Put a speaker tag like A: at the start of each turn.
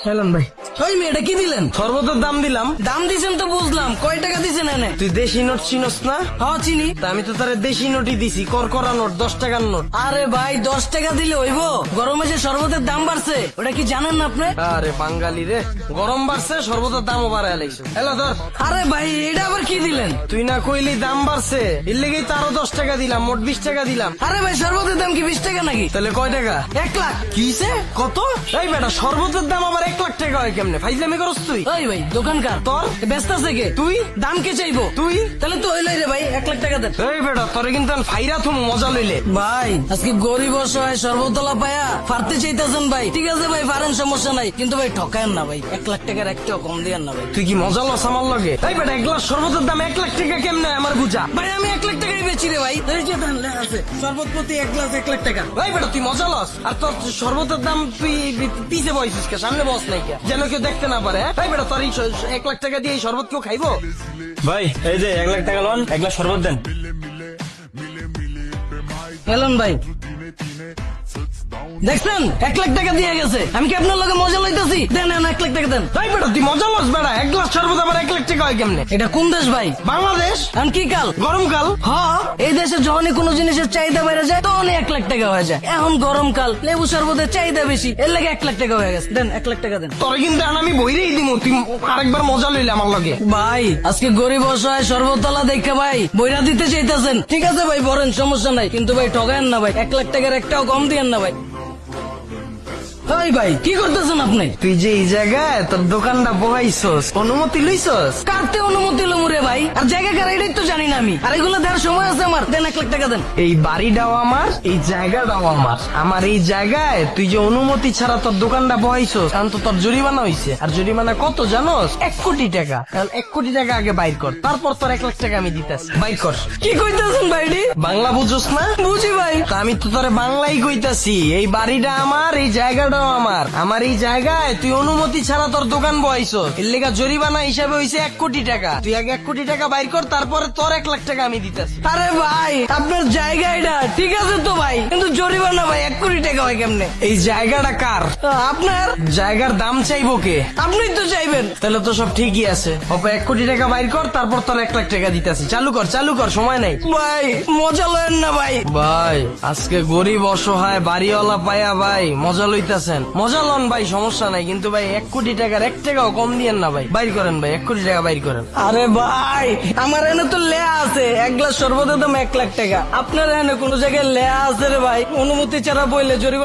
A: Helen ভাই, ওই মেয়েটা কি দিলেন?
B: শরবতের দাম দিলাম।
A: দাম দিছেন তো বুঝলাম, কয় টাকা দিছেন এনে?
B: তুই দেশি নোট চিনস না?
A: হ্যাঁ চিনি।
B: তা আমি তো তার দেশি নোটই দিছি, করকরা নোট, 10 টাকার নোট।
A: আরে ভাই 10 টাকা দিলে হইব? গরমে যে শরবতের দাম বাড়ছে ওটা কি জানেন না আপনি?
B: আরে বাঙালি রে, গরম বাড়ছে, শরবতের দামও বাড়ায় লাইছে। হ্যালো ধর।
A: আরে ভাই এটা আবার কি দিলেন?
B: তুই না কইলি দাম বাড়ছে, এর লেগেই তো আরো 10 টাকা দিলাম, মোট 20 টাকা দিলাম।
A: আরে ভাই শরবতের দাম কি 20 টাকা নাকি?
B: তাহলে কয় টাকা?
A: 1 লাখ।
B: কিসে? কত? এই বেটা, শরবতের দাম আবার 1 লাখ টাকা হয় কেমনে? ফাইজলামি করস তুই?
A: ওই ভাই দোকানকার
B: তোর
A: ব্যস্ত আছে কে?
B: তুই
A: দাম কে চাইবো?
B: তুই
A: তাহলে তো হইলাই রে ভাই, 1 লাখ টাকা দেন।
B: এই বেটা, তোরে কিন্তু আমি ফাইরা থুম মজা লইলে।
A: ভাই আজকে গরিব অসহায় সর্বতলা পায়া ফারতে চাইতেছেন ভাই, ঠিক আছে ভাই পারেন, সমস্যা নাই, কিন্তু ভাই ঠকায়েন না ভাই, 1 লাখ টাকার একটাও কম দিয়েন না ভাই।
B: তুই কি মজা লস আমার লগে? এই বেটা, এক গ্লাস শরবতের দাম 1 লাখ টাকা কেমনে আমার বুঝা?
A: ভাই আমি 1 লাখ টাকাই বেচি রে ভাই, এই যে দেন লেখা আছে শরবত প্রতি 1 গ্লাস 1 লাখ টাকা।
B: এই বেটা, তুই মজা লস, আর তোর শরবতের দাম তুই পিছে বসিস কে, সামনে বস নাই কে, যেন কেউ দেখতে না পারে। এই বেটা, তোর এই 1 লাখ টাকা দিয়ে এই শরবত কেউ খাইবো?
C: ভাই এই যে 1 লাখ টাকা লোন, 1 গ্লাস শরবত দেন।
A: এলন ভাই দেখছেন 1 লাখ টাকা দিয়ে গেছে, আমি কি আপনার লগে মজা লইতেছি? দেন 1 লাখ টাকা দেন।
B: এই বেটা, তুই মজা লস বেটা, 1 গ্লাস শরবত আবার 1 লাখ টাকা হয় কেমনে?
A: এটা কোন দেশ ভাই?
B: বাংলাদেশ।
A: আমি কি কাল
B: গরমকাল।
A: হ্যাঁ, এই দেশে যখনই কোনো জিনিসের চাহিদা বেড়ে যায় তখনই 1 লাখ টাকা হয়ে যায়। এখন গরমকাল, লেবু শরবতের চাহিদা বেশি, এর লাগে 1 লাখ টাকা হয়ে গেছে। দেন 1 লাখ টাকা দেন।
B: তোরে কিন্তু এখন আমি বইরেই দিমু, তুই আরেকবার মজা লইলে আমার লগে।
A: ভাই আজকে গরিব অসহায় সর্বতলা দেখে ভাই বইরা দিতে চাইতেছেন, ঠিক আছে ভাই বলেন, সমস্যা নাই, কিন্তু ভাই ঠগায়েন না ভাই, 1 লাখ টাকার একটাও কম দিয়েন না ভাই। ভাই কি করতেছেন আপনি?
B: তুই যে এই জায়গায় তোর দোকানটা বহাইছস, অনুমতি লইছস?
A: কাটতে অনুমতি লমুরে ভাই, আর জায়গা কার এটাই তো জানি না আমি, আর এগুলো দেওয়ার সময় আছে আমার। দেন 1 লাখ টাকা দেন।
B: এই বাড়িটাও আমার, এই জায়গাটাও আমার। আমার এই জায়গায় তুই যে অনুমতি ছাড়া তোর দোকানটা বহাইছস, কারণ তো তোর জরিমানা হইছে। আর জরিমানা কত জানোস? 1 কোটি টাকা। কারণ 1 কোটি টাকা আগে বাইর কর, তারপর তোর 1 লাখ টাকা আমি দিতেছি। বাইর কর।
A: কি কইতেছেন ভাইডি?
B: বাংলা বুঝোস না?
A: বুঝি ভাই।
B: তা আমি তো তোরে বাংলাই কইতাছি, এই বাড়িটা আমার, এই জায়গাটাও আমার। আমার এই জায়গায় তুই অনুমতি ছাড়া তোর দোকান বহাইছস, এর লেগা জরিমানা হিসাবে হইছে 1 কোটি টাকা। তুই আগে 1 কোটি টাকা বাইর কর, তারপরে তোর 1 লাখ টাকা আমি দিতেছি।
A: আরে ভাই আপনার জায়গা এটা ঠিক আছে তো ভাই, কিন্তু জরিমানা ভাই 1 কোটি টাকা হয় কেমনে?
B: এই জায়গাটা কার?
A: আপনার।
B: জায়গার দাম চাইবো কে?
A: আপনি তো চাইবেন।
B: তাহলে তো সব ঠিকই আছে। 1 কোটি টাকা বাইর কর, তারপর তোর 1 লাখ টাকা দিতেছি। চালু কর, চালু কর, সময় নাই।
A: ভাই মজা লয়েন না ভাই।
B: ভাই আজকে গরিব অসহায় বাড়িওয়ালা পায়া ভাই মজা লইতাছেন, মজা লন ভাই, সমস্যা নাই, কিন্তু ভাই 1 কোটি টাকার 1 টাকাও কম দিয়েন না ভাই। বাইর করেন ভাই, 1 কোটি টাকা বাইর করেন।
A: আরে ভাই আমার এনে তো লেয়া আছে 1 গ্লাস শরবতের দাম 1 লাখ টাকা, আপনার এনে কোন জায়গায় লেয়া আছে রে ভাই? অনুমতি ছাড়া বইলে জরিমানা